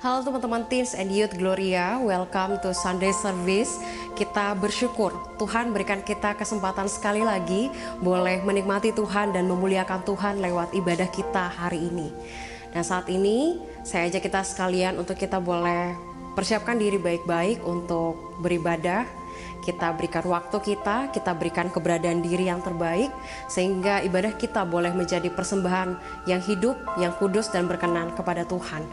Halo teman-teman Teens and Youth Gloria, welcome to Sunday Service. Kita bersyukur Tuhan berikan kita kesempatan sekali lagi boleh menikmati Tuhan dan memuliakan Tuhan lewat ibadah kita hari ini. Dan saat ini saya ajak kita sekalian untuk kita boleh persiapkan diri baik-baik untuk beribadah. Kita berikan waktu kita berikan keberadaan diri yang terbaik sehingga ibadah kita boleh menjadi persembahan yang hidup, yang kudus dan berkenan kepada Tuhan.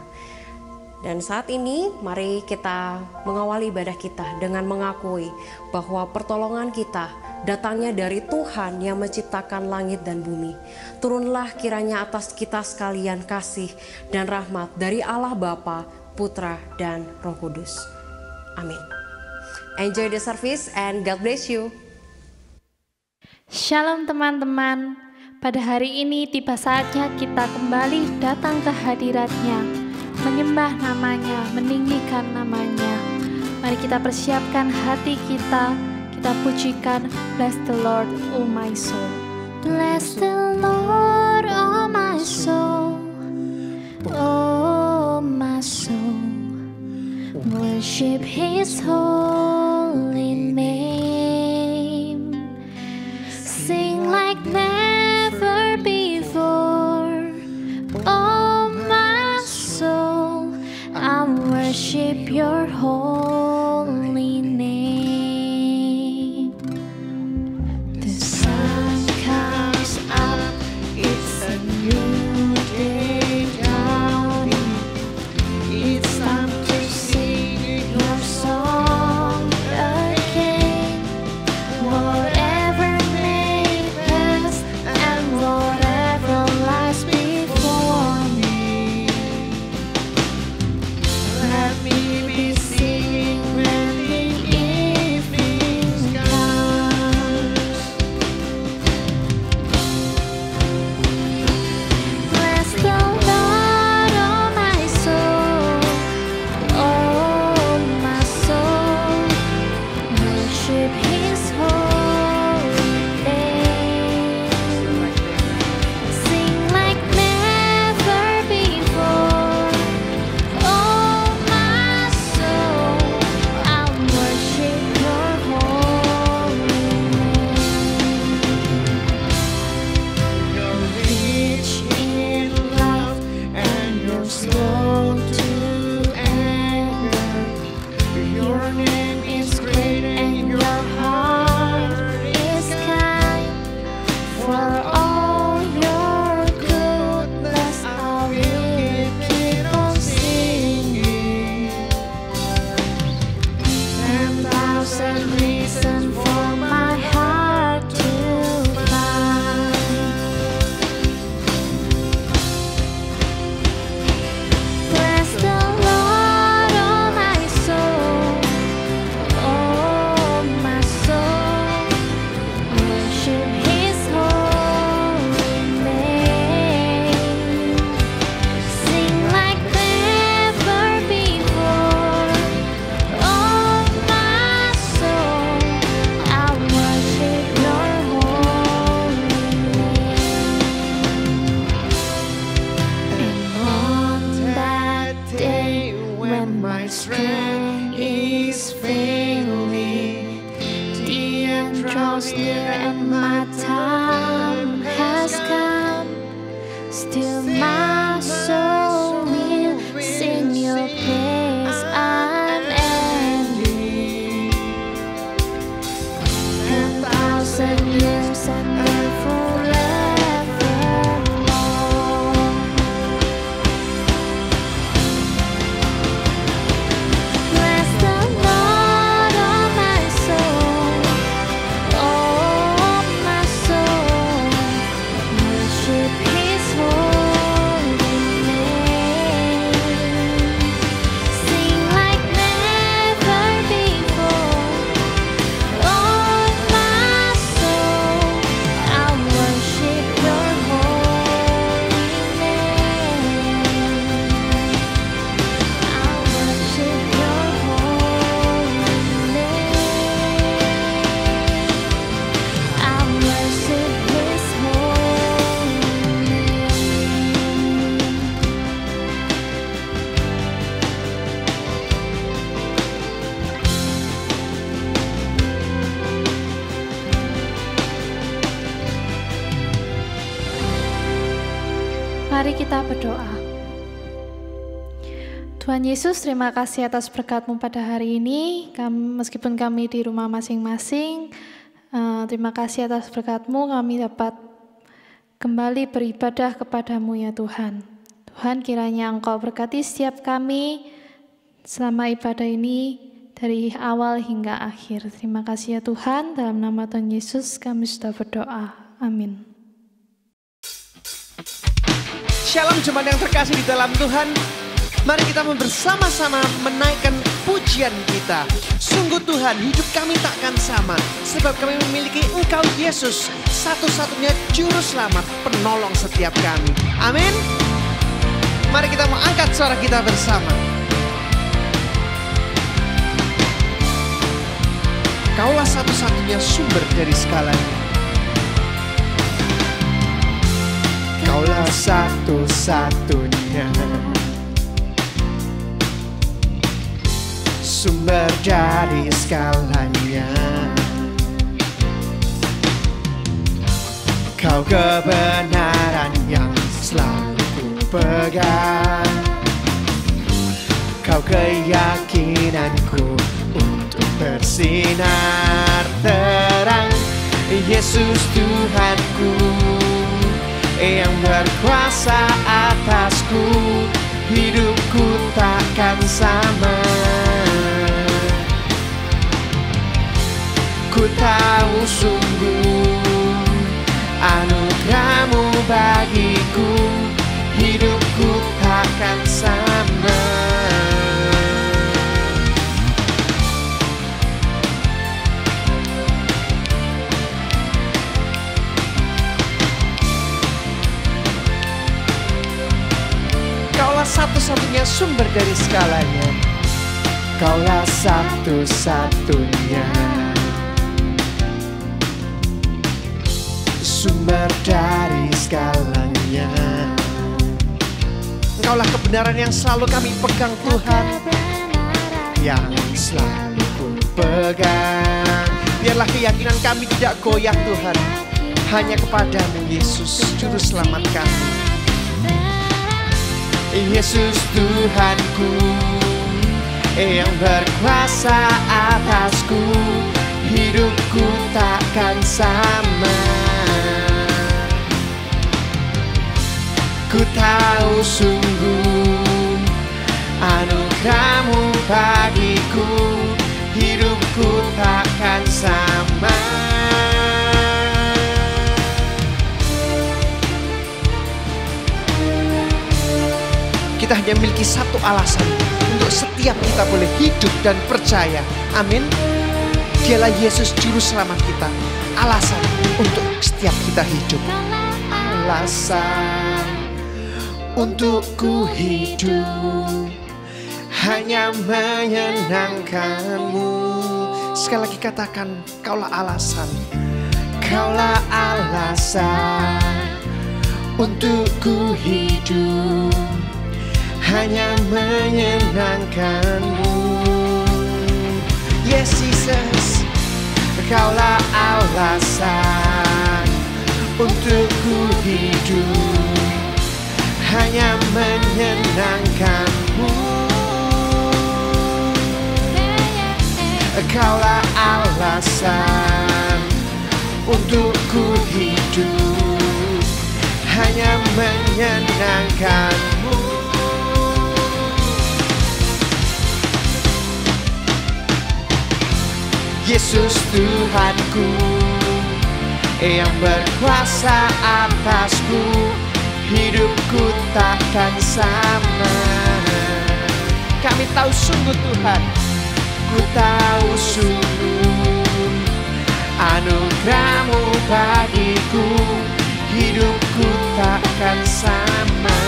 Dan saat ini mari kita mengawali ibadah kita dengan mengakui bahwa pertolongan kita datangnya dari Tuhan yang menciptakan langit dan bumi. Turunlah kiranya atas kita sekalian kasih dan rahmat dari Allah Bapa, Putra dan Roh Kudus. Amin. Enjoy the service and God bless you. Shalom teman-teman. Pada hari ini tiba saatnya kita kembali datang ke hadirat-Nya, menyembah namanya, meninggikan namanya. Mari kita persiapkan hati kita pujikan Bless the Lord, oh my soul. Bless the Lord, oh my soul. Oh my soul. Worship His holy name. Sing like never before. Oh my soul, I worship your holy name. The sun comes up, it's a new day dawning. It's time to sing your song again. Whatever may pass and whatever lies before me, let me be singing when the evening comes. Bless the Lord, oh my soul. Oh my soul. Worship His holy name. Sing like never before. Oh my soul, I worship your holy name. You're rich in love and you're slow to anger. Your name is great and your heart is kind. For all your goodness, I will keep on singing. 10,000 reasons for my heart to find. Bless the Lord, oh my soul. Oh my soul. Worship His holy name. Sing like never before. Oh my soul, I worship your holy name. And on that day when my strength is failing, the end draws near and my time has come, still my soul will sing your praise unending. 10,000 years and then forevermore. Bless the Lord, oh my soul. Oh my soul. Mari kita berdoa. Tuhan Yesus, terima kasih atas berkat-Mu pada hari ini. Meskipun kami di rumah masing-masing, terima kasih atas berkat-Mu, kami dapat kembali beribadah kepada-Mu ya Tuhan. Tuhan, kiranya Engkau berkati setiap kami selama ibadah ini dari awal hingga akhir. Terima kasih ya Tuhan, dalam nama Tuhan Yesus kami sudah berdoa. Amin. Shalom jemaat yang terkasih di dalam Tuhan. Mari kita bersama-sama menaikkan pujian kita. Sungguh Tuhan, hidup kami takkan sama, sebab kami memiliki Engkau Yesus, satu-satunya juru selamat, penolong setiap kami. Amin. Mari kita mengangkat suara kita bersama. Kaulah satu-satunya sumber dari segalanya. Kaulah satu-satunya sumber dari segalanya. Kau kebenaran yang selalu ku pegang. Kau keyakinanku untuk bersinar terang. Yesus Tuhanku yang berkuasa atasku, hidupku takkan sama. Ku tahu sungguh anugerah-Mu bagiku, hidupku takkan sama. Kaulah satu-satunya sumber dari segalanya. Kaulah satu-satunya sumber dari segalanya. Engkaulah kebenaran yang selalu kami pegang Tuhan, yang selalu ku pegang. Biarlah keyakinan kami tidak goyah Tuhan, hanya kepadamu Yesus juru selamat kami. Yesus Tuhanku yang berkuasa atasku, hidupku takkan sama. Ku tahu sungguh anugerah-Mu bagiku, hidupku takkan sama. Kita hanya memiliki satu alasan untuk setiap kita boleh hidup dan percaya. Amin. Dialah Yesus juru selamat kita. Alasan untuk setiap kita hidup. Alasan untuk ku hidup hanya menyenangkan-Mu. Sekali lagi katakan, Kaulah alasan. Kaulah alasan untuk ku hidup hanya menyenangkan-Mu. Yes Jesus, Kaulah alasan untuk ku hidup hanya menyenangkan-Mu. Kaulah alasan untuk ku hidup hanya menyenangkan-Mu. Yesus Tuhanku yang berkuasa atasku, hidupku takkan sama. Kami tahu sungguh Tuhan, ku tahu sungguh anugerah-Mu bagiku, hidupku takkan sama.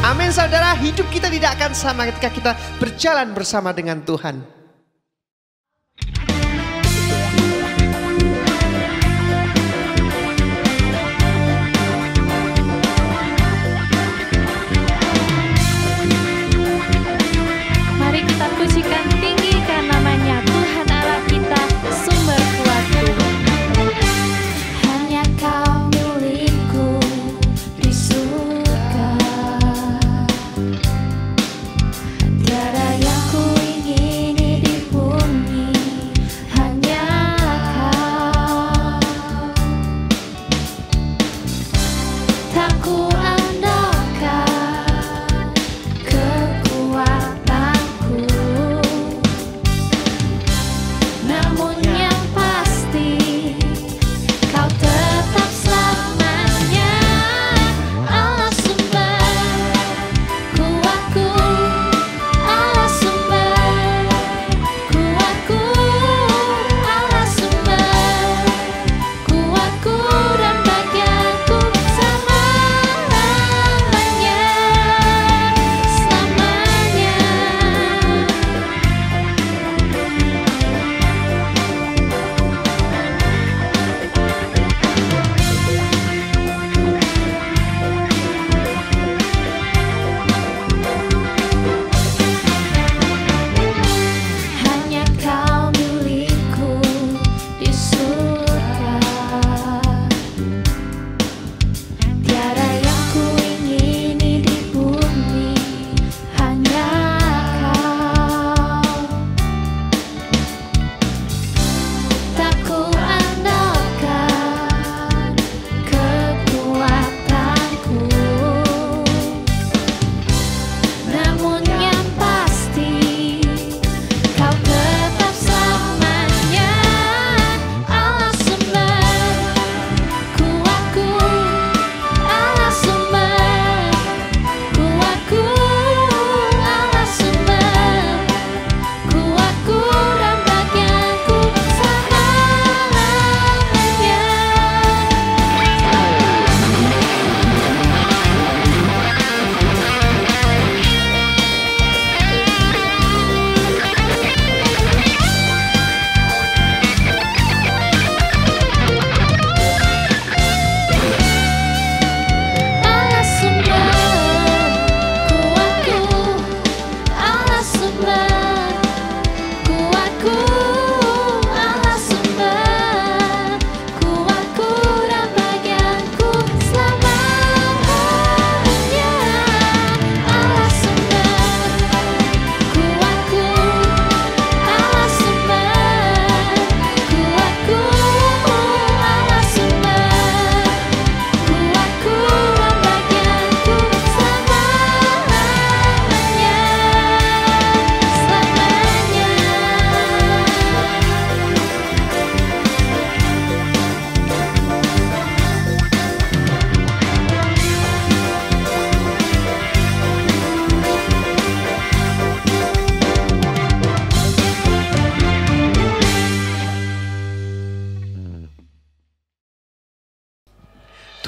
Amin saudara, hidup kita tidak akan sama ketika kita berjalan bersama dengan Tuhan. kuatku, Allah sumber kuatku dan bagianku selamanya. Allah sumber kuatku, Allah sumber kuatku, Allah sumber kuatku dan bagianku selamanya, selamanya.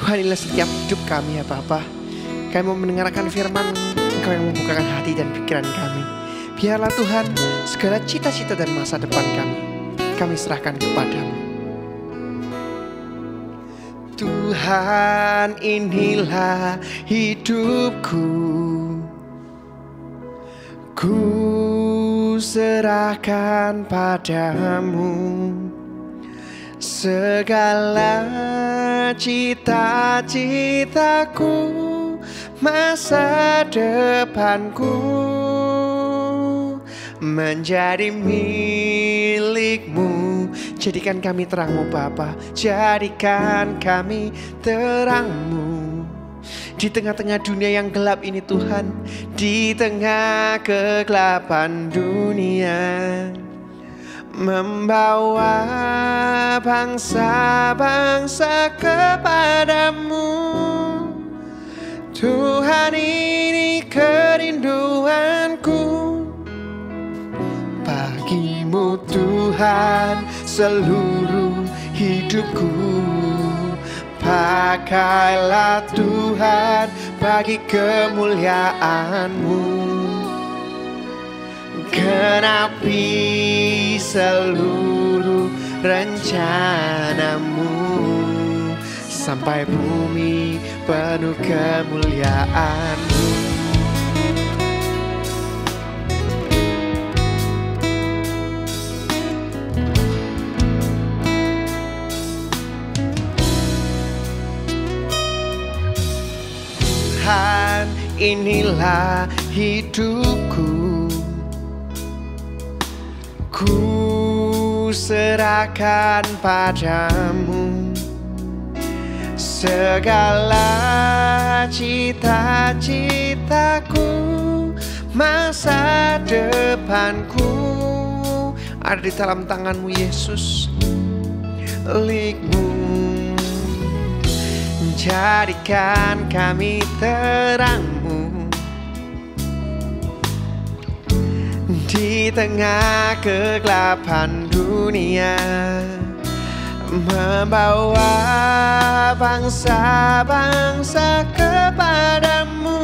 Tuhan, inilah setiap hidup kami ya Bapa. Kami mau mendengarkan firman Engkau yang membukakan hati dan pikiran kami. Biarlah Tuhan segala cita-cita dan masa depan kami serahkan kepadamu. Tuhan, inilah hidupku, ku serahkan padamu. Segala cita-citaku, masa depanku menjadi milikmu. Jadikan kami terangmu Bapa, jadikan kami terangmu. Di tengah-tengah dunia yang gelap ini Tuhan, di tengah kegelapan dunia, membawa bangsa-bangsa kepadamu. Tuhan, ini kerinduanku, bagimu Tuhan seluruh hidupku. Pakailah Tuhan bagi kemuliaan-Mu, genapi seluruh rencanamu, sampai bumi penuh kemuliaan-Mu. Tuhan, inilah hidupku, ku serahkan padamu. Segala cita-citaku, masa depanku ada di dalam tangan-Mu Yesus. Milikmu, jadikan kami terang-Mu di tengah kegelapan dunia, membawa bangsa-bangsa kepadamu.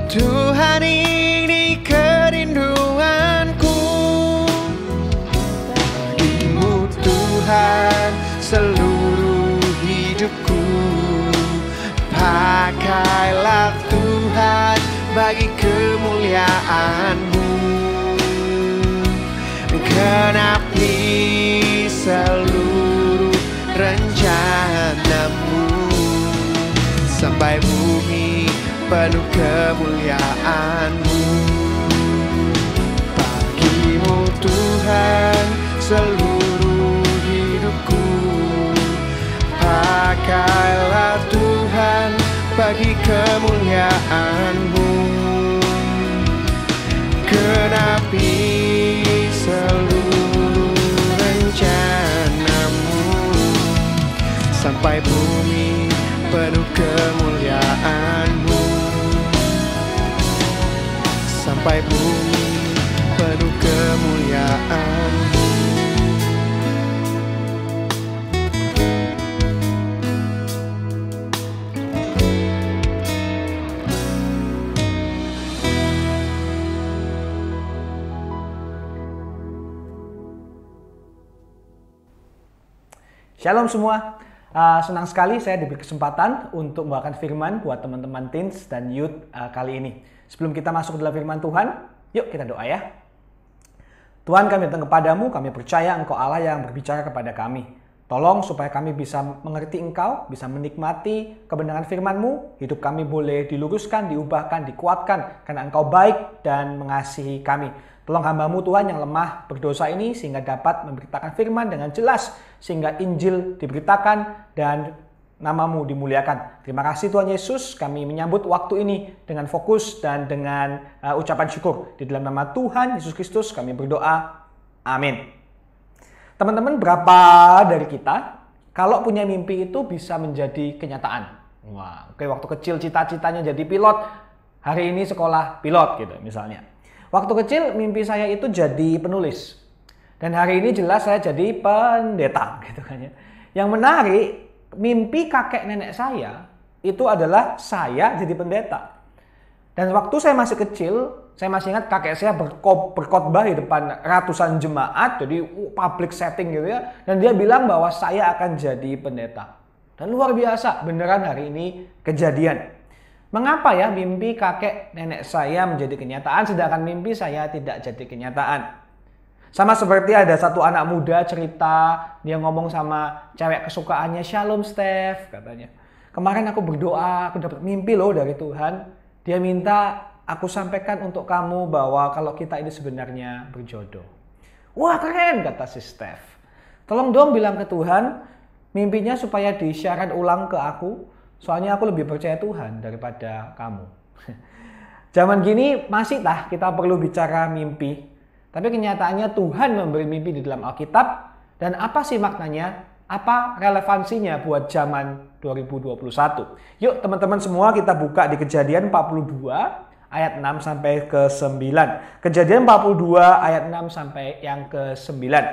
Tuhan, ini kerinduanku, bagimu Tuhan seluruh hidupku. Pakailah Tuhan bagi kemuliaan-Mu, genapi seluruh rencana-Mu, sampai bumi penuh kemuliaan-Mu. Bagimu Tuhan seluruh hidupku, pakailah Tuhan bagi kemuliaan-Mu, genapi seluruh rencana-Mu, sampai bumi penuh kemuliaan-Mu, sampai bumi penuh kemuliaan-Mu. Shalom semua, senang sekali saya diberi kesempatan untuk membawakan firman buat teman-teman teens dan youth kali ini. Sebelum kita masuk dalam firman Tuhan, yuk kita doa ya. Tuhan, kami datang kepadamu, kami percaya Engkau Allah yang berbicara kepada kami. Tolong supaya kami bisa mengerti Engkau, bisa menikmati kebenaran firman-Mu, hidup kami boleh diluruskan, diubahkan, dikuatkan, karena Engkau baik dan mengasihi kami. Tolong hamba-Mu Tuhan yang lemah berdosa ini sehingga dapat memberitakan firman dengan jelas, sehingga Injil diberitakan dan nama-Mu dimuliakan. Terima kasih Tuhan Yesus, kami menyambut waktu ini dengan fokus dan dengan ucapan syukur. Di dalam nama Tuhan Yesus Kristus kami berdoa. Amin. Teman-teman, berapa dari kita kalau punya mimpi itu bisa menjadi kenyataan? Wah, oke, waktu kecil cita-citanya jadi pilot, hari ini sekolah pilot gitu misalnya. Waktu kecil mimpi saya itu jadi penulis. Dan hari ini jelas saya jadi pendeta gitu kan ya. Yang menarik, mimpi kakek nenek saya itu adalah saya jadi pendeta. Dan waktu saya masih kecil, saya masih ingat kakek saya berkhotbah di depan ratusan jemaat, jadi public setting gitu ya. Dan dia bilang bahwa saya akan jadi pendeta. Dan luar biasa, beneran hari ini kejadian. Mengapa ya mimpi kakek nenek saya menjadi kenyataan, sedangkan mimpi saya tidak jadi kenyataan? Sama seperti ada satu anak muda cerita, dia ngomong sama cewek kesukaannya, "Shalom Steph," katanya. "Kemarin aku berdoa, aku dapat mimpi loh dari Tuhan. Dia minta aku sampaikan untuk kamu bahwa kalau kita ini sebenarnya berjodoh." "Wah, keren," kata si Steph. "Tolong dong bilang ke Tuhan, mimpinya supaya di-share ulang ke aku. Soalnya aku lebih percaya Tuhan daripada kamu." Zaman gini masih kita perlu bicara mimpi. Tapi kenyataannya Tuhan memberi mimpi di dalam Alkitab. Dan apa sih maknanya? Apa relevansinya buat zaman 2021? Yuk teman-teman semua kita buka di Kejadian 42 ayat 6 sampai ke 9. Kejadian 42 ayat 6 sampai yang ke 9.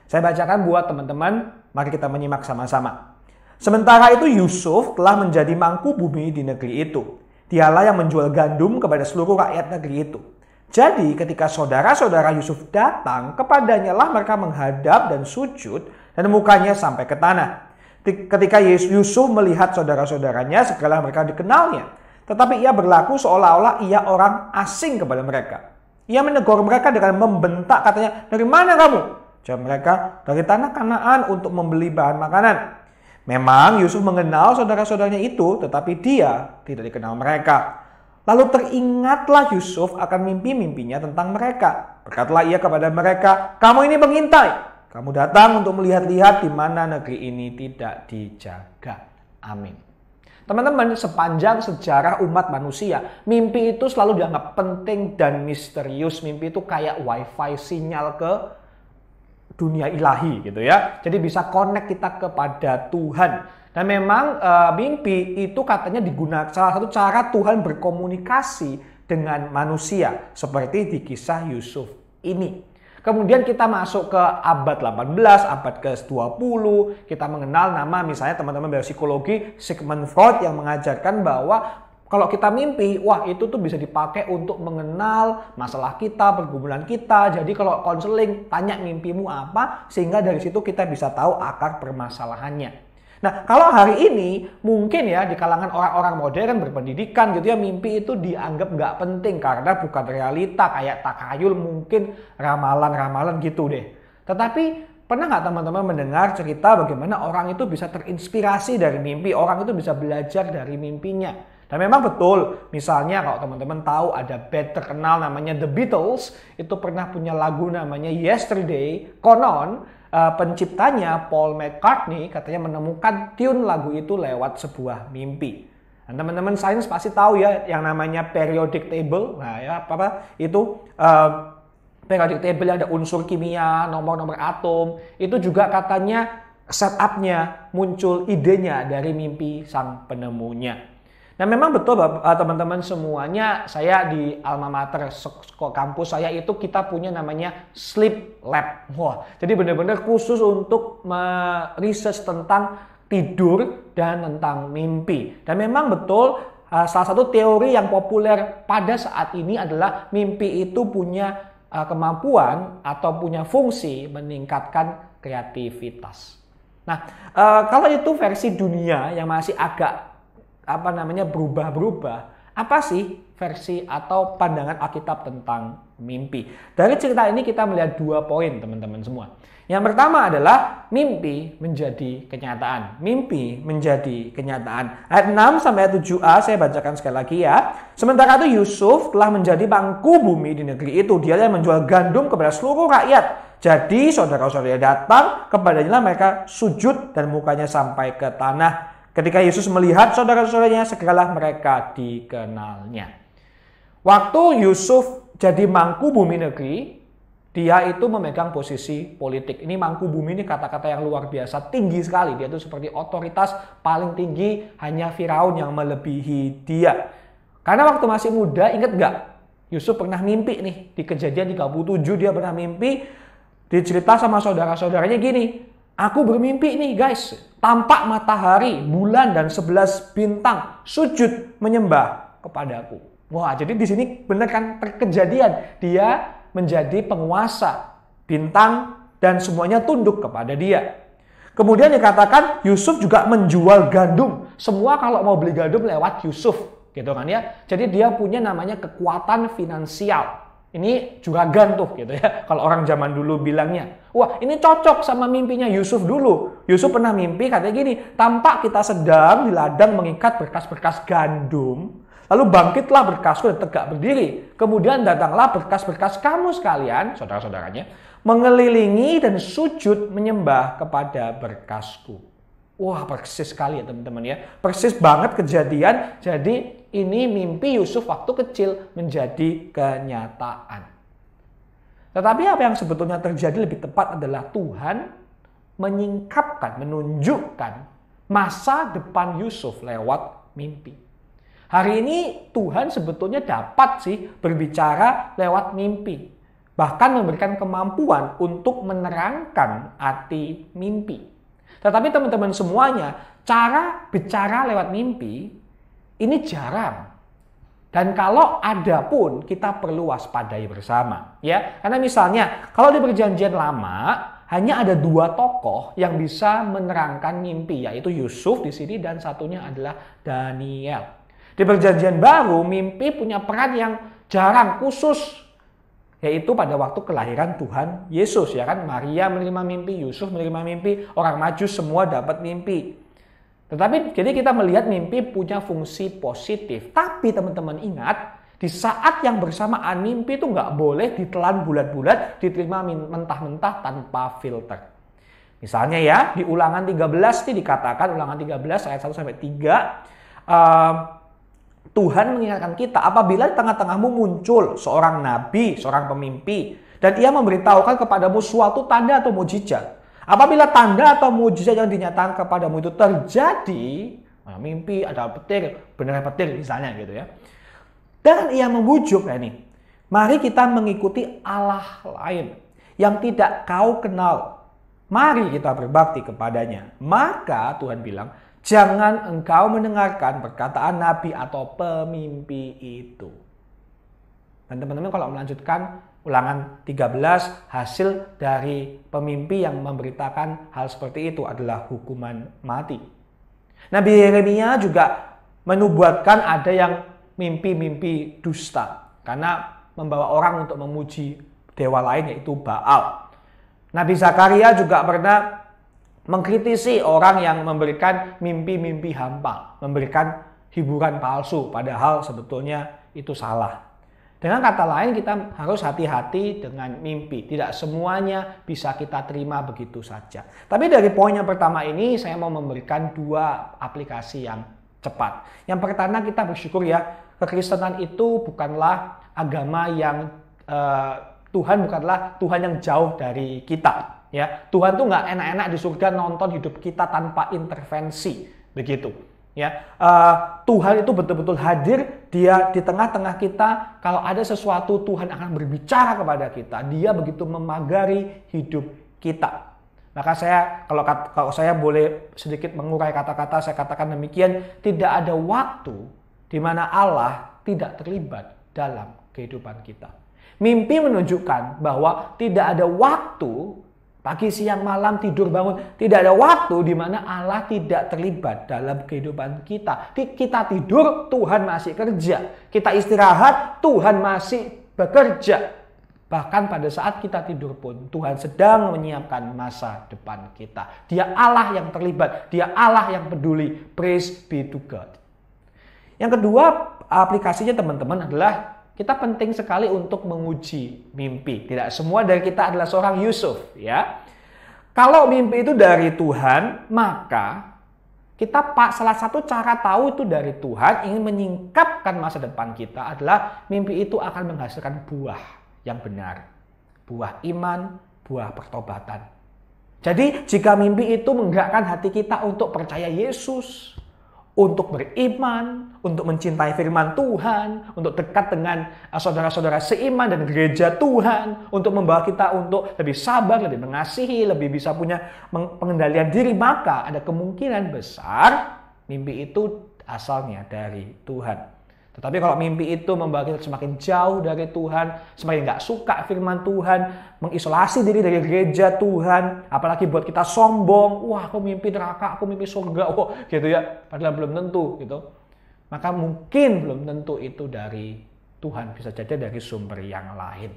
Saya bacakan buat teman-teman, mari kita menyimak sama-sama. "Sementara itu Yusuf telah menjadi mangku bumi di negeri itu. Dialah yang menjual gandum kepada seluruh rakyat negeri itu. Jadi ketika saudara-saudara Yusuf datang, kepadanya lah mereka menghadap dan sujud dan mukanya sampai ke tanah. Ketika Yusuf melihat saudara-saudaranya, segala mereka dikenalnya. Tetapi ia berlaku seolah-olah ia orang asing kepada mereka. Ia menegur mereka dengan membentak, katanya, 'Dari mana kamu?' Jawab mereka, 'Dari tanah Kanaan untuk membeli bahan makanan.' Memang Yusuf mengenal saudara-saudaranya itu, tetapi dia tidak dikenal mereka. Lalu teringatlah Yusuf akan mimpi-mimpinya tentang mereka. Berkatalah ia kepada mereka, 'Kamu ini pengintai. Kamu datang untuk melihat-lihat di mana negeri ini tidak dijaga.' Amin." Teman-teman, sepanjang sejarah umat manusia, mimpi itu selalu dianggap penting dan misterius. Mimpi itu kayak wifi sinyal ke dunia ilahi gitu ya. Jadi bisa connect kita kepada Tuhan. Dan memang mimpi itu katanya digunakan salah satu cara Tuhan berkomunikasi dengan manusia. Seperti di kisah Yusuf ini. Kemudian kita masuk ke abad 18, abad ke-20. Kita mengenal nama misalnya teman-teman belajar psikologi Sigmund Freud yang mengajarkan bahwa kalau kita mimpi, wah itu tuh bisa dipakai untuk mengenal masalah kita, pergumulan kita. Jadi kalau konseling, tanya mimpimu apa, sehingga dari situ kita bisa tahu akar permasalahannya. Nah, kalau hari ini mungkin ya di kalangan orang-orang modern berpendidikan gitu ya, mimpi itu dianggap nggak penting karena bukan realita, kayak takayul, mungkin ramalan-ramalan gitu deh. Tetapi pernah nggak teman-teman mendengar cerita bagaimana orang itu bisa terinspirasi dari mimpi, orang itu bisa belajar dari mimpinya. Dan memang betul, misalnya kalau teman-teman tahu ada band terkenal namanya The Beatles, itu pernah punya lagu namanya Yesterday, konon penciptanya Paul McCartney katanya menemukan tune lagu itu lewat sebuah mimpi. Dan teman-teman sains pasti tahu ya yang namanya periodic table. Nah ya itu periodic table yang ada unsur kimia, nomor-nomor atom. Itu juga katanya setupnya muncul idenya dari mimpi sang penemunya. Nah memang betul teman-teman semuanya, saya di alma mater kampus saya itu kita punya namanya sleep lab. Wah, jadi benar-benar khusus untuk meriset tentang tidur dan tentang mimpi. Dan memang betul salah satu teori yang populer pada saat ini adalah mimpi itu punya kemampuan atau punya fungsi meningkatkan kreativitas. Nah, kalau itu versi dunia yang masih agak berubah-berubah. Apa sih versi atau pandangan Alkitab tentang mimpi. Dari cerita ini kita melihat 2 poin teman-teman semua. Yang pertama adalah mimpi menjadi kenyataan. Mimpi menjadi kenyataan. Ayat 6 sampai ayat 7a saya bacakan sekali lagi ya. Sementara itu Yusuf telah menjadi mangku bumi di negeri itu. Dia yang menjual gandum kepada seluruh rakyat. Jadi saudara-saudara datang kepadanya, mereka sujud dan mukanya sampai ke tanah. Ketika Yesus melihat saudara-saudaranya, segeralah mereka dikenalnya. Waktu Yusuf jadi mangku bumi negeri, dia itu memegang posisi politik. Ini mangku bumi ini kata-kata yang luar biasa, tinggi sekali. Dia itu seperti otoritas paling tinggi, hanya Firaun yang melebihi dia. Karena waktu masih muda, ingat nggak? Yusuf pernah mimpi nih, di Kejadian 37 dia pernah mimpi, dicerita sama saudara-saudaranya gini, aku bermimpi nih guys, tampak matahari, bulan, dan 11 bintang sujud menyembah kepadaku. Wah, jadi di sini benar kan terkejadian. Dia menjadi penguasa, bintang, dan semuanya tunduk kepada dia. Kemudian dikatakan Yusuf juga menjual gandum. Semua kalau mau beli gandum lewat Yusuf, gitu kan ya. Jadi dia punya namanya kekuatan finansial. Ini juragan tuh gitu ya, kalau orang zaman dulu bilangnya. Wah, ini cocok sama mimpinya Yusuf dulu. Yusuf pernah mimpi katanya gini, tampak kita sedang di ladang mengikat berkas-berkas gandum, lalu bangkitlah berkasku dan tegak berdiri. Kemudian datanglah berkas-berkas kamu sekalian, saudara-saudaranya, mengelilingi dan sujud menyembah kepada berkasku. Wah, persis sekali ya teman-teman ya. Persis banget kejadian. Jadi ini mimpi Yusuf waktu kecil menjadi kenyataan. Tetapi apa yang sebetulnya terjadi lebih tepat adalah Tuhan menyingkapkan, menunjukkan masa depan Yusuf lewat mimpi. Hari ini Tuhan sebetulnya dapat sih berbicara lewat mimpi. Bahkan memberikan kemampuan untuk menerangkan arti mimpi. Tetapi teman-teman semuanya, cara bicara lewat mimpi ini jarang. Dan kalau ada pun kita perlu waspadai bersama, ya. Karena misalnya kalau di Perjanjian Lama hanya ada 2 tokoh yang bisa menerangkan mimpi, yaitu Yusuf di sini dan satunya adalah Daniel. Di Perjanjian Baru mimpi punya peran yang jarang, khusus, yaitu pada waktu kelahiran Tuhan Yesus, ya kan? Maria menerima mimpi, Yusuf menerima mimpi, orang Majus semua dapat mimpi. Tetapi jadi kita melihat mimpi punya fungsi positif. Tapi teman-teman ingat, di saat yang bersamaan mimpi itu nggak boleh ditelan bulat-bulat, diterima mentah-mentah tanpa filter. Misalnya ya, di Ulangan 13 ini dikatakan, Ulangan 13 ayat 1-3, Tuhan mengingatkan kita, apabila di tengah-tengahmu muncul seorang nabi, seorang pemimpi, dan ia memberitahukan kepadamu suatu tanda atau mujizat. Apabila tanda atau mujizat yang dinyatakan kepadamu itu terjadi, mimpi ada petir, beneran petir misalnya gitu ya. Dan ia membujuk, ini, mari kita mengikuti Allah lain yang tidak kau kenal. Mari kita berbakti kepadanya. Maka Tuhan bilang, jangan engkau mendengarkan perkataan nabi atau pemimpi itu. Dan teman-teman kalau melanjutkan Ulangan 13, hasil dari pemimpi yang memberitakan hal seperti itu adalah hukuman mati. Nabi Yeremia juga menubuatkan ada yang mimpi-mimpi dusta karena membawa orang untuk memuji dewa lain yaitu Baal. Nabi Zakaria juga pernah mengkritisi orang yang memberikan mimpi-mimpi hampa, memberikan hiburan palsu, padahal sebetulnya itu salah. Dengan kata lain, kita harus hati-hati dengan mimpi. Tidak semuanya bisa kita terima begitu saja. Tapi dari poin yang pertama ini, saya mau memberikan 2 aplikasi yang cepat. Yang pertama, kita bersyukur ya, kekristenan itu bukanlah agama yang Tuhan bukanlah Tuhan yang jauh dari kita. Ya, Tuhan tuh nggak enak-enak di surga nonton hidup kita tanpa intervensi, begitu. Ya, Tuhan itu betul-betul hadir, dia di tengah-tengah kita. Kalau ada sesuatu Tuhan akan berbicara kepada kita. Dia begitu memagari hidup kita. Maka kalau saya boleh sedikit mengurai kata-kata, saya katakan demikian, tidak ada waktu di mana Allah tidak terlibat dalam kehidupan kita. Mimpi menunjukkan bahwa tidak ada waktu Pagi, siang, malam, tidur, bangun. Tidak ada waktu di mana Allah tidak terlibat dalam kehidupan kita. Kita tidur, Tuhan masih kerja. Kita istirahat, Tuhan masih bekerja. Bahkan pada saat kita tidur pun, Tuhan sedang menyiapkan masa depan kita. Dia Allah yang terlibat. Dia Allah yang peduli. Praise be to God. Yang kedua, aplikasinya teman-teman adalah kita penting sekali untuk menguji mimpi. Tidak semua dari kita adalah seorang Yusuf, ya. Kalau mimpi itu dari Tuhan, maka kita salah satu cara tahu itu dari Tuhan, ingin menyingkapkan masa depan kita adalah mimpi itu akan menghasilkan buah yang benar. Buah iman, buah pertobatan. Jadi jika mimpi itu menggerakkan hati kita untuk percaya Yesus, untuk beriman, untuk mencintai firman Tuhan, untuk dekat dengan saudara-saudara seiman dan gereja Tuhan, untuk membawa kita untuk lebih sabar, lebih mengasihi, lebih bisa punya pengendalian diri, maka ada kemungkinan besar mimpi itu asalnya dari Tuhan. Tetapi kalau mimpi itu membawa kita semakin jauh dari Tuhan, semakin nggak suka firman Tuhan, mengisolasi diri dari gereja Tuhan, apalagi buat kita sombong, wah aku mimpi neraka, aku mimpi surga, oh gitu ya, padahal belum tentu gitu. Maka mungkin belum tentu itu dari Tuhan, bisa jadi dari sumber yang lain.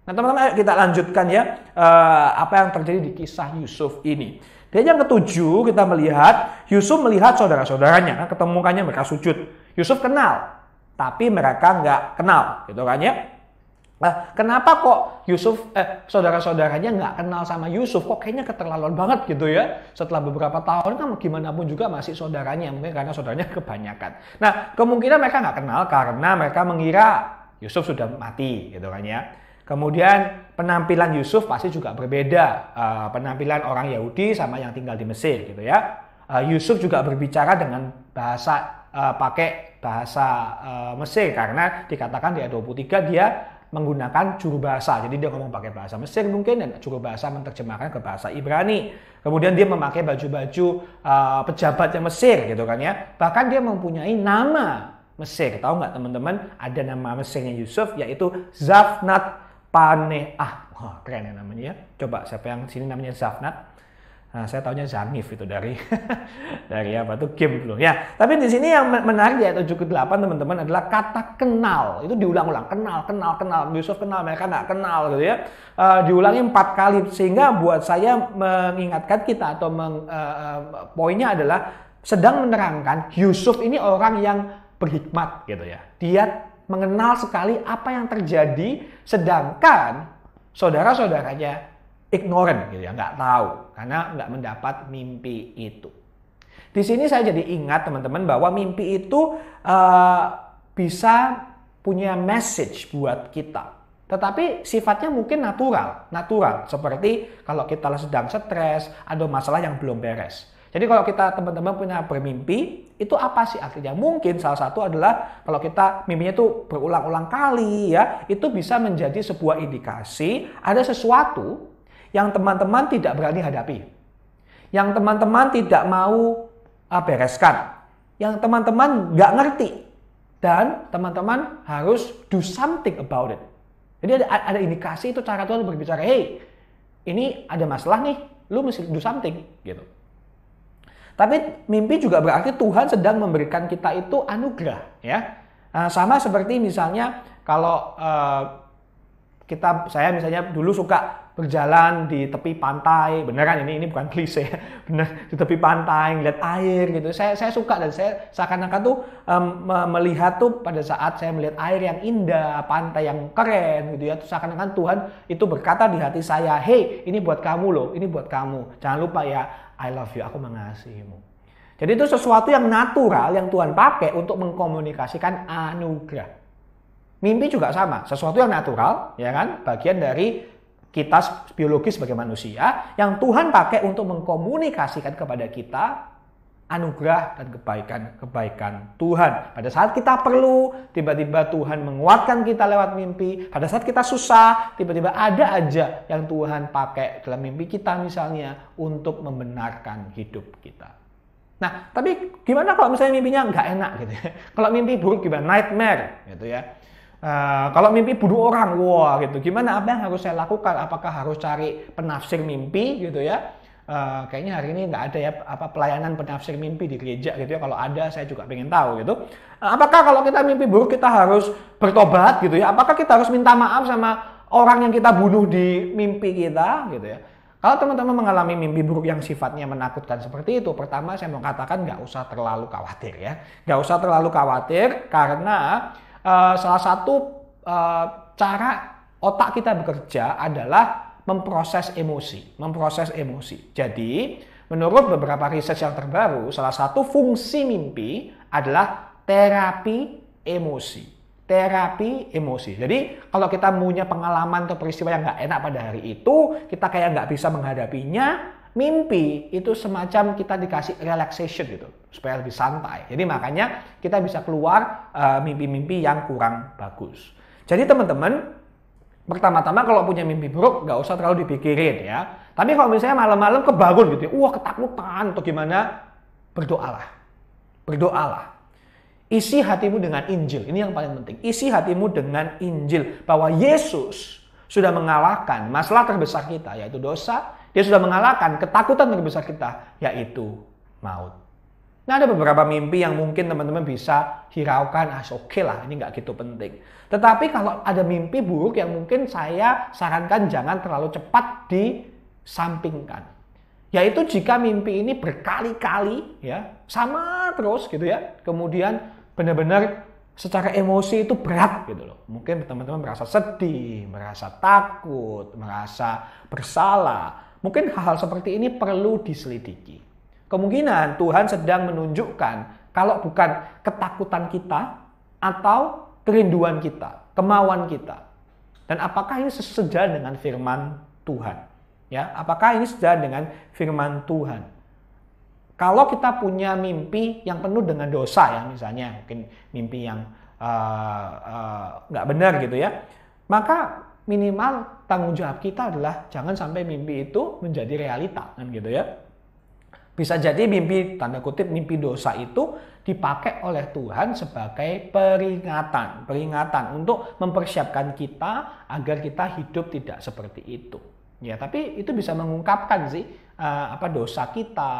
Nah teman-teman, ayo kita lanjutkan ya, apa yang terjadi di kisah Yusuf ini. Dan yang ketujuh, kita melihat Yusuf melihat saudara-saudaranya, ketemukannya mereka sujud. Yusuf kenal, tapi mereka nggak kenal, gitu kan ya. Nah, kenapa kok saudara-saudaranya nggak kenal sama Yusuf? Kok kayaknya keterlaluan banget gitu ya. Setelah beberapa tahun kan gimana pun juga masih saudaranya, mungkin karena saudaranya kebanyakan. Nah, kemungkinan mereka nggak kenal karena mereka mengira Yusuf sudah mati, gitu kan ya. Kemudian penampilan Yusuf pasti juga berbeda. Penampilan orang Yahudi sama yang tinggal di Mesir, gitu ya. Yusuf juga berbicara dengan pakai bahasa Mesir karena dikatakan di ayat 23 dia menggunakan juru bahasa. Jadi dia ngomong pakai bahasa Mesir mungkin dan juru bahasa menerjemahkan ke bahasa Ibrani. Kemudian dia memakai baju-baju pejabatnya Mesir gitu kan ya. Bahkan dia mempunyai nama Mesir. Tahu nggak teman-teman? Ada nama Mesirnya Yusuf yaitu Zafnat Paneah. Wah, keren ya namanya ya. Coba siapa yang sini namanya Zafnat? Nah, saya tahunya Zanif itu dari apa tuh game dulu ya. Tapi di sini yang menarik di ayat 7-8 teman-teman adalah kata kenal. Itu diulang-ulang, kenal. Yusuf kenal, mereka nggak kenal gitu ya. Diulangi 4 kali sehingga buat saya mengingatkan kita atau poinnya adalah sedang menerangkan Yusuf ini orang yang berhikmat gitu ya. Dia mengenal sekali apa yang terjadi sedangkan saudara-saudaranya ignorant gitu ya, nggak tahu karena nggak mendapat mimpi itu. Di sini saya jadi ingat teman-teman bahwa mimpi itu bisa punya message buat kita. Tetapi sifatnya mungkin natural seperti kalau kita sedang stres, ada masalah yang belum beres. Jadi kalau kita teman-teman punya bermimpi, itu apa sih artinya? Mungkin salah satu adalah kalau kita mimpinya itu berulang-ulang kali ya, itu bisa menjadi sebuah indikasi ada sesuatu yang teman-teman tidak berani hadapi, yang teman-teman tidak mau bereskan, yang teman-teman nggak ngerti, dan teman-teman harus do something about it. Jadi ada indikasi itu cara Tuhan berbicara, hey, ini ada masalah nih, lu mesti do something gitu. Tapi mimpi juga berarti Tuhan sedang memberikan kita itu anugerah, ya. Sama seperti misalnya kalau saya misalnya dulu suka berjalan di tepi pantai, beneran ini bukan klise, bener di tepi pantai ngeliat air gitu. Saya suka dan saya seakan-akan tuh melihat tuh pada saat saya melihat air yang indah, pantai yang keren gitu ya. Terus seakan-akan Tuhan itu berkata di hati saya, hey, ini buat kamu loh, ini buat kamu. Jangan lupa ya, I love you, aku mengasihimu. Jadi itu sesuatu yang natural yang Tuhan pakai untuk mengkomunikasikan anugerah. Mimpi juga sama, sesuatu yang natural, ya kan, bagian dari kita biologis sebagai manusia yang Tuhan pakai untuk mengkomunikasikan kepada kita anugerah dan kebaikan Tuhan. Pada saat kita perlu, tiba-tiba Tuhan menguatkan kita lewat mimpi. Pada saat kita susah, tiba-tiba ada aja yang Tuhan pakai dalam mimpi kita misalnya untuk membenarkan hidup kita. Nah, tapi gimana kalau misalnya mimpinya nggak enak gitu ya? Kalau mimpi buruk gimana? Nightmare gitu ya. Kalau mimpi bunuh orang, wah gitu. Gimana, apa yang harus saya lakukan? Apakah harus cari penafsir mimpi gitu ya? Kayaknya hari ini nggak ada ya pelayanan penafsir mimpi di gereja gitu ya. Kalau ada, saya juga pengen tahu gitu. Apakah kalau kita mimpi buruk kita harus bertobat gitu ya? Apakah kita harus minta maaf sama orang yang kita bunuh di mimpi kita gitu ya? Kalau teman-teman mengalami mimpi buruk yang sifatnya menakutkan seperti itu, pertama saya mau katakan nggak usah terlalu khawatir ya. Nggak usah terlalu khawatir karena salah satu cara otak kita bekerja adalah memproses emosi. Jadi, menurut beberapa riset yang terbaru, salah satu fungsi mimpi adalah terapi emosi. Jadi, kalau kita punya pengalaman atau peristiwa yang nggak enak pada hari itu, kita kayak nggak bisa menghadapinya, mimpi itu semacam kita dikasih relaxation gitu, supaya lebih santai. Jadi makanya kita bisa keluar mimpi-mimpi yang kurang bagus. Jadi teman-teman, pertama-tama kalau punya mimpi buruk nggak usah terlalu dipikirin ya. Tapi kalau misalnya malam-malam kebangun gitu, ketakutan atau gimana, berdoalah. Isi hatimu dengan Injil. Ini yang paling penting. Isi hatimu dengan Injil bahwa Yesus sudah mengalahkan masalah terbesar kita, yaitu dosa. Dia sudah mengalahkan ketakutan terbesar kita, yaitu maut. Nah, ada beberapa mimpi yang mungkin teman-teman bisa hiraukan, oke lah, ini nggak gitu penting. Tetapi kalau ada mimpi buruk yang mungkin saya sarankan jangan terlalu cepat disampingkan. Yaitu jika mimpi ini berkali-kali, ya, sama terus gitu ya, kemudian benar-benar secara emosi itu berat gitu loh. Mungkin teman-teman merasa sedih, merasa takut, merasa bersalah. Mungkin hal-hal seperti ini perlu diselidiki. Kemungkinan Tuhan sedang menunjukkan kalau bukan ketakutan kita atau kerinduan kita, kemauan kita. Dan apakah ini sejalan dengan firman Tuhan? Ya, apakah ini sejalan dengan firman Tuhan? Kalau kita punya mimpi yang penuh dengan dosa ya, misalnya mungkin mimpi yang nggak benar gitu ya, maka minimal tanggung jawab kita adalah jangan sampai mimpi itu menjadi realita kan gitu ya. Bisa jadi mimpi, tanda kutip, mimpi dosa itu dipakai oleh Tuhan sebagai peringatan untuk mempersiapkan kita agar kita hidup tidak seperti itu. Ya, tapi itu bisa mengungkapkan sih dosa kita,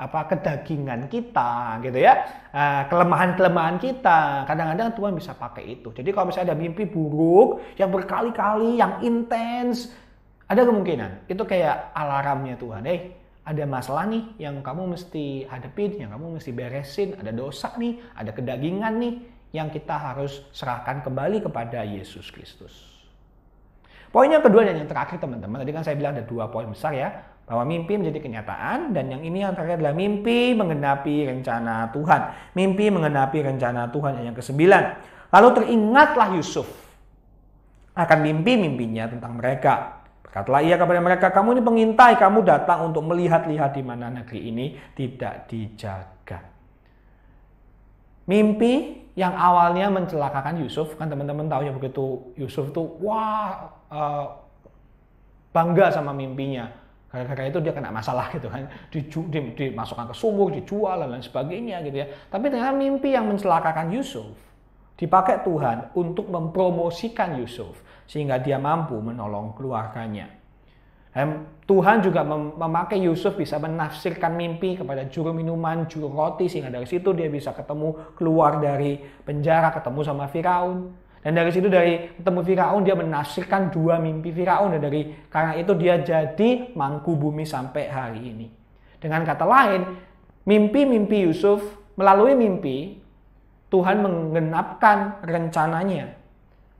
kedagingan kita gitu ya, kelemahan-kelemahan kita. Kadang-kadang Tuhan bisa pakai itu. Jadi kalau misalnya ada mimpi buruk yang berkali-kali, yang intens, ada kemungkinan itu kayak alarmnya Tuhan. Ada masalah nih yang kamu mesti hadapin, yang kamu mesti beresin, ada dosa nih, ada kedagingan nih yang kita harus serahkan kembali kepada Yesus Kristus. Poin yang kedua dan yang terakhir teman-teman, tadi kan saya bilang ada 2 poin besar ya, bahwa mimpi menjadi kenyataan, dan yang ini yang terakhir adalah mimpi menggenapi rencana Tuhan. Mimpi menggenapi rencana Tuhan yang ke-9. Lalu teringatlah Yusuf akan mimpi-mimpinya tentang mereka. Berkatalah ia kepada mereka, kamu ini pengintai, kamu datang untuk melihat-lihat di mana negeri ini tidak dijaga. Mimpi yang awalnya mencelakakan Yusuf, kan teman-teman tahu ya, begitu Yusuf tuh bangga sama mimpinya. Gara-gara itu dia kena masalah gitu kan, dimasukkan ke sumur, dijual dan lain sebagainya gitu ya. Tapi ternyata mimpi yang mencelakakan Yusuf dipakai Tuhan untuk mempromosikan Yusuf sehingga dia mampu menolong keluarganya. Dan Tuhan juga memakai Yusuf bisa menafsirkan mimpi kepada juru minuman, juru roti, sehingga dari situ dia bisa keluar dari penjara, ketemu sama Firaun. Dan dari situ, dari ketemu Firaun, dia menafsirkan 2 mimpi Firaun, dan karena itu dia jadi mangku bumi sampai hari ini. Dengan kata lain, mimpi-mimpi Yusuf, melalui mimpi Tuhan menggenapkan rencananya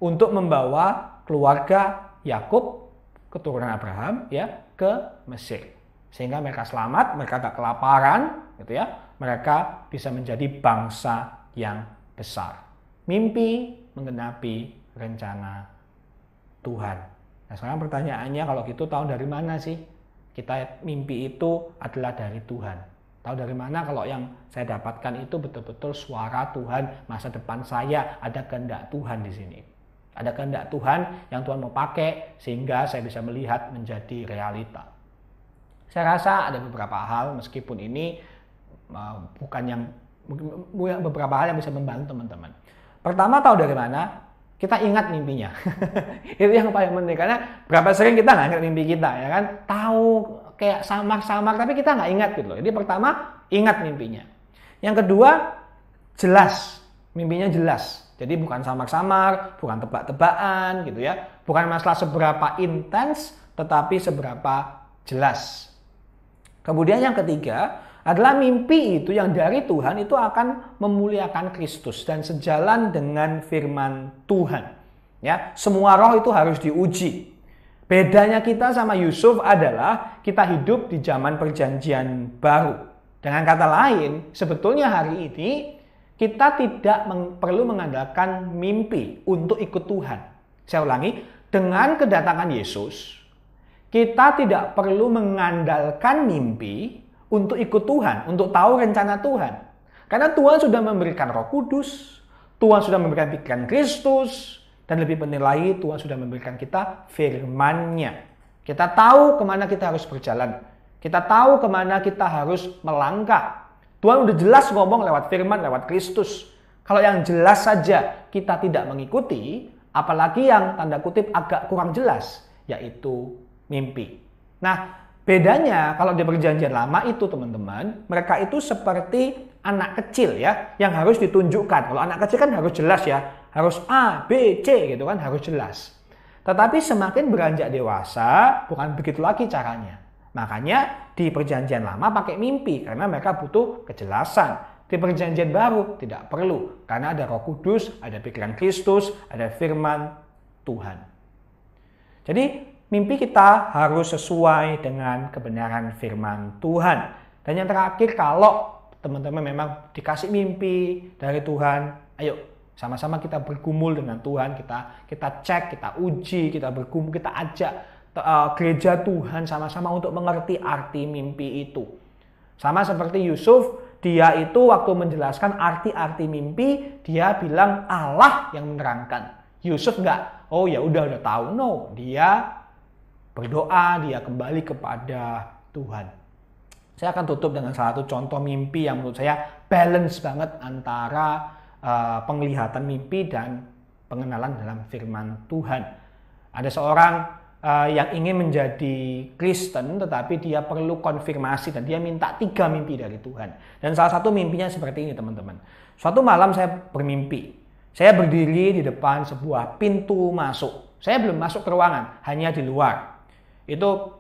untuk membawa keluarga Yakub, keturunan Abraham ya, ke Mesir. Sehingga mereka selamat, mereka gak kelaparan gitu ya. Mereka bisa menjadi bangsa yang besar. Mimpi menggenapi rencana Tuhan. Nah, sekarang pertanyaannya, kalau gitu tahu dari mana sih kita mimpi itu adalah dari Tuhan? Tahu dari mana kalau yang saya dapatkan itu betul-betul suara Tuhan, masa depan saya, ada kehendak Tuhan di sini. Ada kehendak Tuhan yang Tuhan mau pakai sehingga saya bisa melihat menjadi realita. Saya rasa ada beberapa hal, meskipun ini bukan yang beberapa hal yang bisa membantu teman-teman. Pertama, tahu dari mana? Kita ingat mimpinya. Itu yang paling penting, karena berapa sering kita nggak ingat mimpi kita, ya kan? Tahu kayak samar-samar, tapi kita nggak ingat gitu loh. Jadi pertama, ingat mimpinya. Yang kedua, jelas. Mimpinya jelas. Jadi bukan samar-samar, bukan tebak-tebakan gitu ya. Bukan masalah seberapa intens, tetapi seberapa jelas. Kemudian yang ketiga adalah mimpi itu yang dari Tuhan itu akan memuliakan Kristus dan sejalan dengan firman Tuhan. Ya, semua roh itu harus diuji. Bedanya kita sama Yusuf adalah kita hidup di zaman perjanjian baru. Dengan kata lain, sebetulnya hari ini kita tidak perlu mengandalkan mimpi untuk ikut Tuhan. Saya ulangi, dengan kedatangan Yesus, kita tidak perlu mengandalkan mimpi untuk ikut Tuhan, untuk tahu rencana Tuhan. Karena Tuhan sudah memberikan Roh Kudus, Tuhan sudah memberikan pikiran Kristus, dan lebih penting lagi Tuhan sudah memberikan kita firman-Nya. Kita tahu kemana kita harus berjalan. Kita tahu kemana kita harus melangkah. Tuhan udah jelas ngomong lewat firman, lewat Kristus. Kalau yang jelas saja kita tidak mengikuti, apalagi yang tanda kutip agak kurang jelas, yaitu mimpi. Nah, bedanya kalau di perjanjian lama itu teman-teman, mereka itu seperti anak kecil ya, yang harus ditunjukkan. Kalau anak kecil kan harus jelas ya, harus A, B, C gitu kan, harus jelas. Tetapi semakin beranjak dewasa, bukan begitu lagi caranya. Makanya di perjanjian lama pakai mimpi, karena mereka butuh kejelasan. Di perjanjian baru tidak perlu, karena ada Roh Kudus, ada pikiran Kristus, ada firman Tuhan. Jadi mimpi kita harus sesuai dengan kebenaran firman Tuhan. Dan yang terakhir, kalau teman-teman memang dikasih mimpi dari Tuhan, ayo sama-sama kita bergumul dengan Tuhan, kita cek, kita uji, kita bergumul, kita ajak gereja Tuhan sama-sama untuk mengerti arti mimpi itu. Sama seperti Yusuf, dia itu waktu menjelaskan arti-arti mimpi, dia bilang Allah yang menerangkan. Yusuf enggak, oh ya udah tahu, no, dia berdoa, dia kembali kepada Tuhan. Saya akan tutup dengan salah satu contoh mimpi yang menurut saya balance banget antara penglihatan mimpi dan pengenalan dalam firman Tuhan. Ada seorang yang ingin menjadi Kristen, tetapi dia perlu konfirmasi dan dia minta 3 mimpi dari Tuhan. Dan salah satu mimpinya seperti ini teman-teman. Suatu malam saya bermimpi, saya berdiri di depan sebuah pintu masuk. Saya belum masuk ke ruangan, hanya di luar. Itu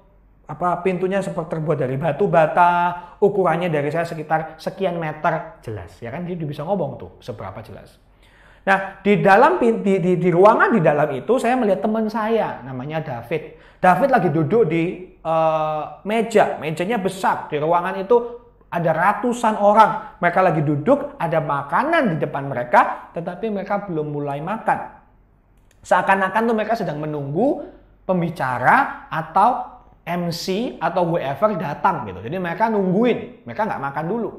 pintunya seperti terbuat dari batu bata, ukurannya dari saya sekitar sekian meter, jelas ya kan, dia bisa ngomong tuh seberapa jelas. Nah, di dalam di ruangan di dalam itu saya melihat teman saya namanya David. David lagi duduk di mejanya besar. Di ruangan itu ada ratusan orang. Mereka lagi duduk, ada makanan di depan mereka, tetapi mereka belum mulai makan. Seakan-akan tuh mereka sedang menunggu pembicara atau MC atau whoever datang gitu. Jadi mereka nungguin, mereka nggak makan dulu.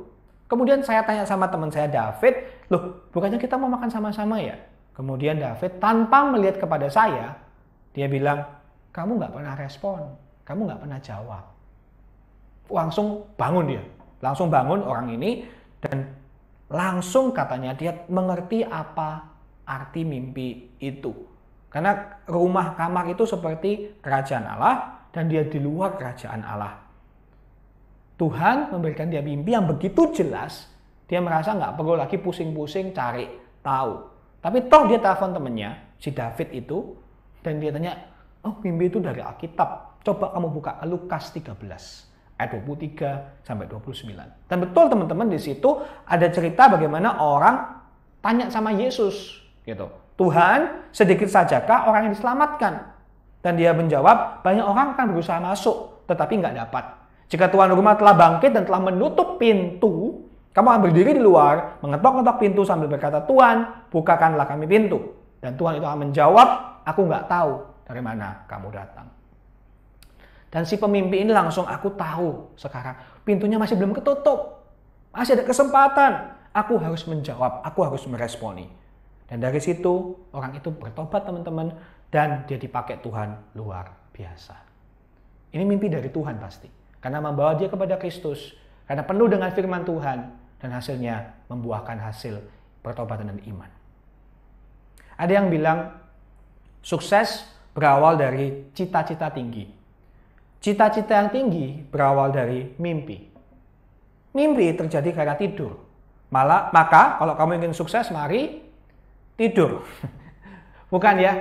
Kemudian saya tanya sama teman saya David, loh bukannya kita mau makan sama-sama ya? Kemudian David tanpa melihat kepada saya, dia bilang, kamu nggak pernah respon, kamu nggak pernah jawab. Langsung bangun dia, langsung bangun orang ini dan langsung katanya dia mengerti apa arti mimpi itu. Karena rumah kamar itu seperti kerajaan Allah dan dia di luar kerajaan Allah. Tuhan memberikan dia mimpi yang begitu jelas, dia merasa nggak perlu lagi pusing-pusing cari tahu. Tapi toh dia telepon temennya, si David itu, dan dia tanya, oh mimpi itu dari Alkitab. Coba kamu buka Lukas 13, ayat 23 sampai 29. Dan betul teman-teman, di situ ada cerita bagaimana orang tanya sama Yesus, gitu. Tuhan, sedikit sajakah orang yang diselamatkan? Dan dia menjawab, banyak orang akan berusaha masuk, tetapi nggak dapat. Jika tuan rumah telah bangkit dan telah menutup pintu, kamu akan berdiri di luar, mengetok-ngetok pintu sambil berkata, Tuhan, bukakanlah kami pintu. Dan Tuhan itu akan menjawab, aku nggak tahu dari mana kamu datang. Dan si pemimpi ini langsung, aku tahu sekarang pintunya masih belum ketutup. Masih ada kesempatan. Aku harus menjawab, aku harus meresponi. Dan dari situ orang itu bertobat teman-teman, dan dia dipakai Tuhan luar biasa. Ini mimpi dari Tuhan pasti. Karena membawa dia kepada Kristus. Karena penuh dengan firman Tuhan. Dan hasilnya membuahkan hasil pertobatan dan iman. Ada yang bilang sukses berawal dari cita-cita tinggi. Cita-cita yang tinggi berawal dari mimpi. Mimpi terjadi karena tidur. Maka kalau kamu ingin sukses, mari tidur. Bukan ya?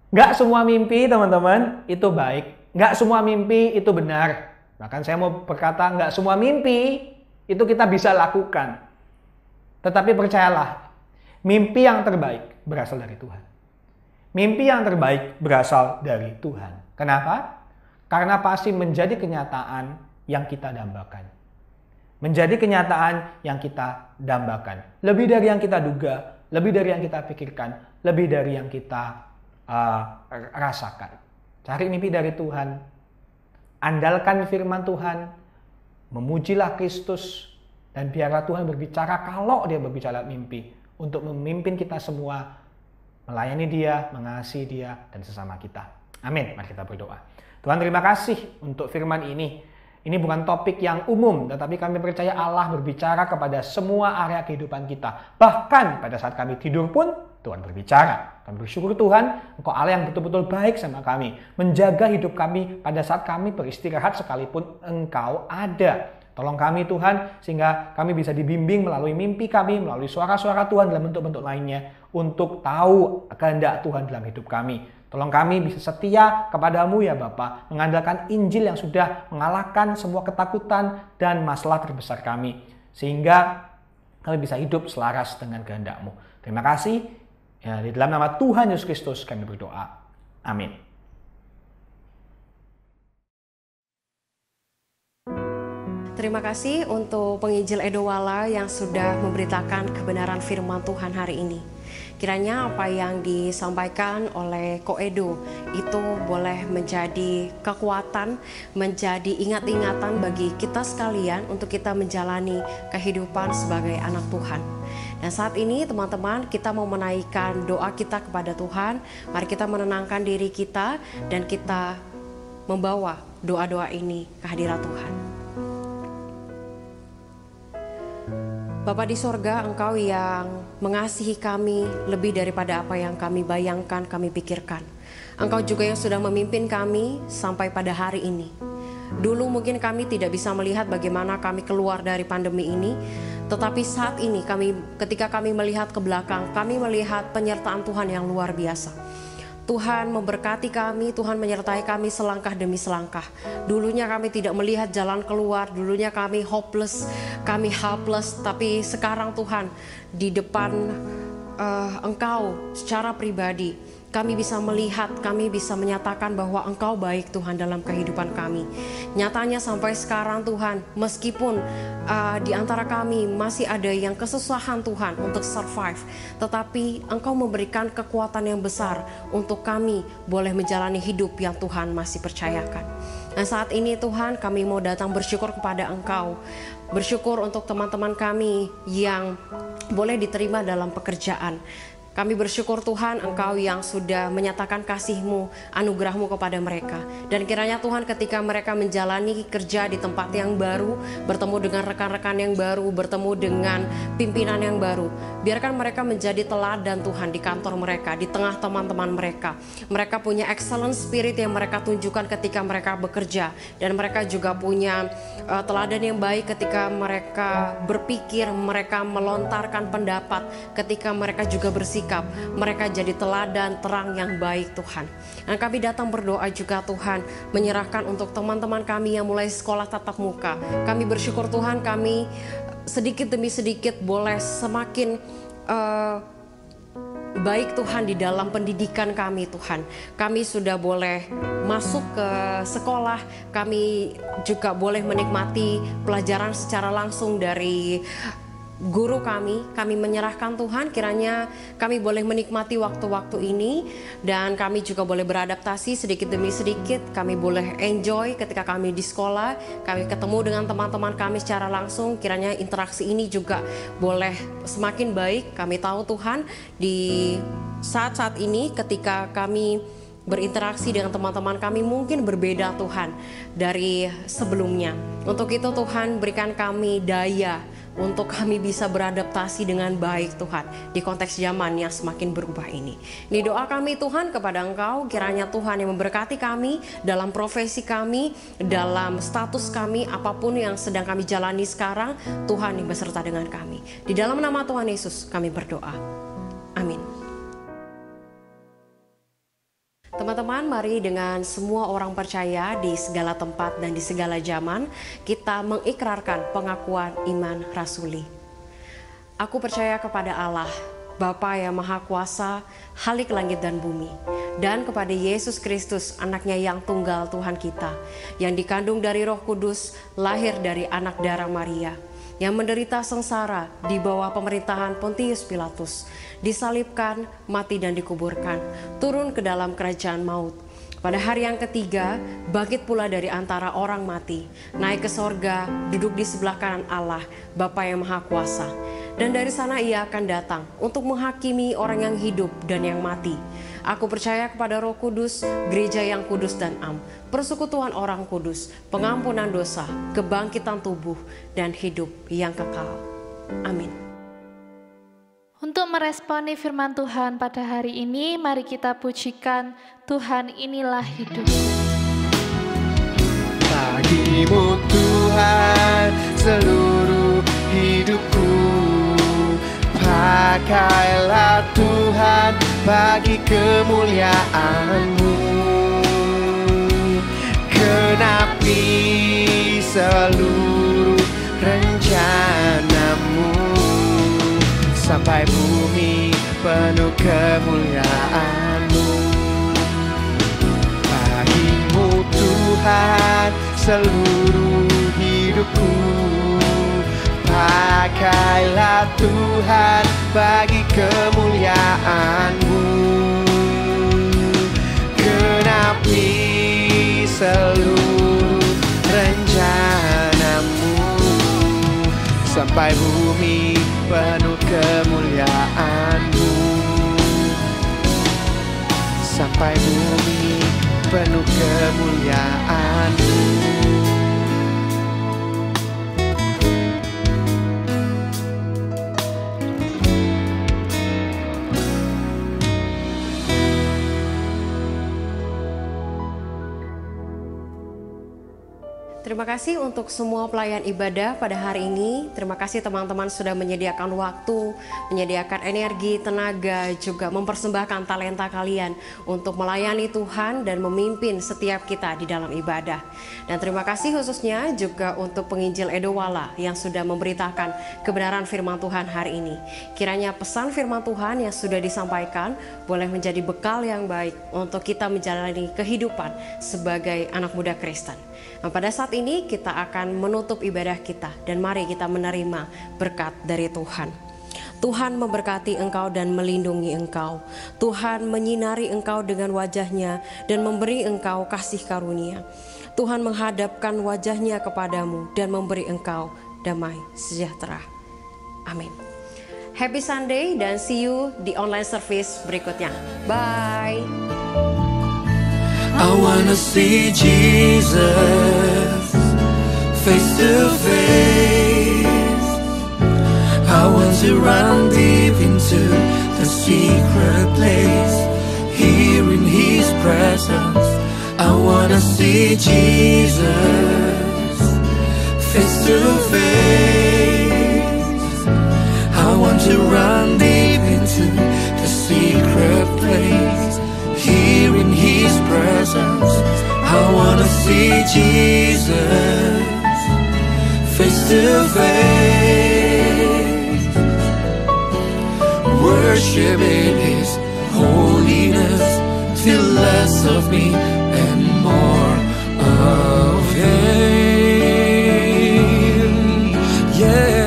Nggak semua mimpi teman-teman itu baik. Nggak semua mimpi itu benar. Bahkan saya mau berkata nggak semua mimpi itu kita bisa lakukan. Tetapi percayalah, mimpi yang terbaik berasal dari Tuhan. Mimpi yang terbaik berasal dari Tuhan. Kenapa? Karena pasti menjadi kenyataan yang kita dambakan. Menjadi kenyataan yang kita dambakan. Lebih dari yang kita duga, lebih dari yang kita pikirkan, lebih dari yang kita rasakan. Cari mimpi dari Tuhan. Andalkan firman Tuhan. Memujilah Kristus. Dan biarlah Tuhan berbicara kalau dia berbicara mimpi. Untuk memimpin kita semua. Melayani dia, mengasihi dia, dan sesama kita. Amin. Mari kita berdoa. Tuhan, terima kasih untuk firman ini. Ini bukan topik yang umum, tetapi kami percaya Allah berbicara kepada semua area kehidupan kita. Bahkan pada saat kami tidur pun, Tuhan berbicara. Kami bersyukur Tuhan, Engkau Allah yang betul-betul baik sama kami. Menjaga hidup kami pada saat kami beristirahat sekalipun Engkau ada. Tolong kami Tuhan, sehingga kami bisa dibimbing melalui mimpi kami, melalui suara-suara Tuhan dalam bentuk-bentuk lainnya, untuk tahu kehendak Tuhan dalam hidup kami. Tolong kami bisa setia kepadamu ya Bapa, mengandalkan Injil yang sudah mengalahkan semua ketakutan dan masalah terbesar kami. Sehingga kami bisa hidup selaras dengan kehendak-Mu. Terima kasih. Ya, di dalam nama Tuhan Yesus Kristus kami berdoa. Amin. Terima kasih untuk penginjil Edo Wala yang sudah memberitakan kebenaran firman Tuhan hari ini. Kiranya apa yang disampaikan oleh Ko Edo itu boleh menjadi kekuatan, menjadi ingat-ingatan bagi kita sekalian untuk kita menjalani kehidupan sebagai anak Tuhan. Dan saat ini teman-teman, kita mau menaikkan doa kita kepada Tuhan. Mari kita menenangkan diri kita dan kita membawa doa-doa ini ke hadirat Tuhan. Bapa di sorga, Engkau yang mengasihi kami lebih daripada apa yang kami bayangkan, kami pikirkan. Engkau juga yang sudah memimpin kami sampai pada hari ini. Dulu mungkin kami tidak bisa melihat bagaimana kami keluar dari pandemi ini, tetapi saat ini ketika kami melihat ke belakang, kami melihat penyertaan Tuhan yang luar biasa. Tuhan memberkati kami, Tuhan menyertai kami selangkah demi selangkah. Dulunya kami tidak melihat jalan keluar, dulunya kami hopeless, kami helpless, tapi sekarang Tuhan di depan Engkau secara pribadi, kami bisa melihat, kami bisa menyatakan bahwa Engkau baik Tuhan dalam kehidupan kami. Nyatanya sampai sekarang Tuhan, meskipun di antara kami masih ada yang kesusahan Tuhan untuk survive, tetapi Engkau memberikan kekuatan yang besar untuk kami boleh menjalani hidup yang Tuhan masih percayakan. Nah saat ini Tuhan, kami mau datang bersyukur kepada Engkau. Bersyukur untuk teman-teman kami yang boleh diterima dalam pekerjaan. Kami bersyukur Tuhan, Engkau yang sudah menyatakan kasih-Mu, anugerah-Mu kepada mereka. Dan kiranya Tuhan ketika mereka menjalani kerja di tempat yang baru, bertemu dengan rekan-rekan yang baru, bertemu dengan pimpinan yang baru, biarkan mereka menjadi teladan Tuhan di kantor mereka, di tengah teman-teman mereka. Mereka punya excellent spirit yang mereka tunjukkan ketika mereka bekerja. Dan mereka juga punya teladan yang baik ketika mereka berpikir, mereka melontarkan pendapat, ketika mereka juga bersikap. Mereka jadi teladan terang yang baik Tuhan. Dan kami datang berdoa juga Tuhan, menyerahkan untuk teman-teman kami yang mulai sekolah tatap muka. Kami bersyukur Tuhan, kami sedikit demi sedikit boleh semakin baik Tuhan di dalam pendidikan kami Tuhan. Kami sudah boleh masuk ke sekolah, kami juga boleh menikmati pelajaran secara langsung dari guru kami menyerahkan Tuhan, kiranya kami boleh menikmati waktu-waktu ini dan kami juga boleh beradaptasi sedikit demi sedikit. Kami boleh enjoy ketika kami di sekolah, kami ketemu dengan teman-teman kami secara langsung. Kiranya interaksi ini juga boleh semakin baik. Kami tahu Tuhan di saat-saat ini ketika kami berinteraksi dengan teman-teman kami mungkin berbeda Tuhan dari sebelumnya. Untuk itu Tuhan berikan kami daya, untuk kami bisa beradaptasi dengan baik Tuhan di konteks zaman yang semakin berubah ini. Ini doa kami Tuhan kepada Engkau, kiranya Tuhan yang memberkati kami dalam profesi kami, dalam status kami, apapun yang sedang kami jalani sekarang, Tuhan yang beserta dengan kami. Di dalam nama Tuhan Yesus kami berdoa. Amin. Teman-teman, mari dengan semua orang percaya di segala tempat dan di segala zaman, kita mengikrarkan pengakuan iman rasuli. Aku percaya kepada Allah, Bapa yang Maha Kuasa, Khalik langit dan bumi, dan kepada Yesus Kristus, anaknya yang tunggal Tuhan kita, yang dikandung dari Roh Kudus, lahir dari anak darah Maria, yang menderita sengsara di bawah pemerintahan Pontius Pilatus, disalibkan, mati dan dikuburkan, turun ke dalam kerajaan maut. Pada hari yang ketiga, bangkit pula dari antara orang mati, naik ke sorga, duduk di sebelah kanan Allah, Bapa yang Maha Kuasa. Dan dari sana ia akan datang untuk menghakimi orang yang hidup dan yang mati. Aku percaya kepada Roh Kudus, gereja yang kudus dan am, persekutuan orang kudus, pengampunan dosa, kebangkitan tubuh, dan hidup yang kekal. Amin. Untuk meresponi firman Tuhan pada hari ini, mari kita pujikan Tuhan inilah hidup. Bagimu Tuhan seluruh hidupku, pakailah Tuhan bagi kemuliaan-Mu. Genapi seluruh rencana-Mu, sampai bumi penuh kemuliaan-Mu. Bagimu Tuhan seluruh hidupku, pakailah Tuhan bagi kemuliaan-Mu. Genapi seluruh rencana-Mu, sampai bumi penuh kemuliaan-Mu. Sampai bumi penuh kemuliaan-Mu. Terima kasih untuk semua pelayan ibadah pada hari ini. Terima kasih teman-teman sudah menyediakan waktu, menyediakan energi, tenaga, juga mempersembahkan talenta kalian untuk melayani Tuhan dan memimpin setiap kita di dalam ibadah. Dan terima kasih khususnya juga untuk penginjil Edo Wala yang sudah memberitakan kebenaran firman Tuhan hari ini. Kiranya pesan firman Tuhan yang sudah disampaikan boleh menjadi bekal yang baik untuk kita menjalani kehidupan sebagai anak muda Kristen. Nah, pada saat ini kita akan menutup ibadah kita dan mari kita menerima berkat dari Tuhan. Tuhan memberkati engkau dan melindungi engkau. Tuhan menyinari engkau dengan wajahnya dan memberi engkau kasih karunia. Tuhan menghadapkan wajahnya kepadamu dan memberi engkau damai sejahtera. Amin. Happy Sunday dan see you di online service berikutnya. Bye. I wanna see Jesus face to face. I want to run deep into the secret place, here in His presence. I wanna see Jesus face to face. I want to run deep into the secret place, here in His presence. I wanna see Jesus face to face, worship in His holiness, feel less of me and more of Him. Yeah.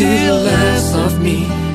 till less of me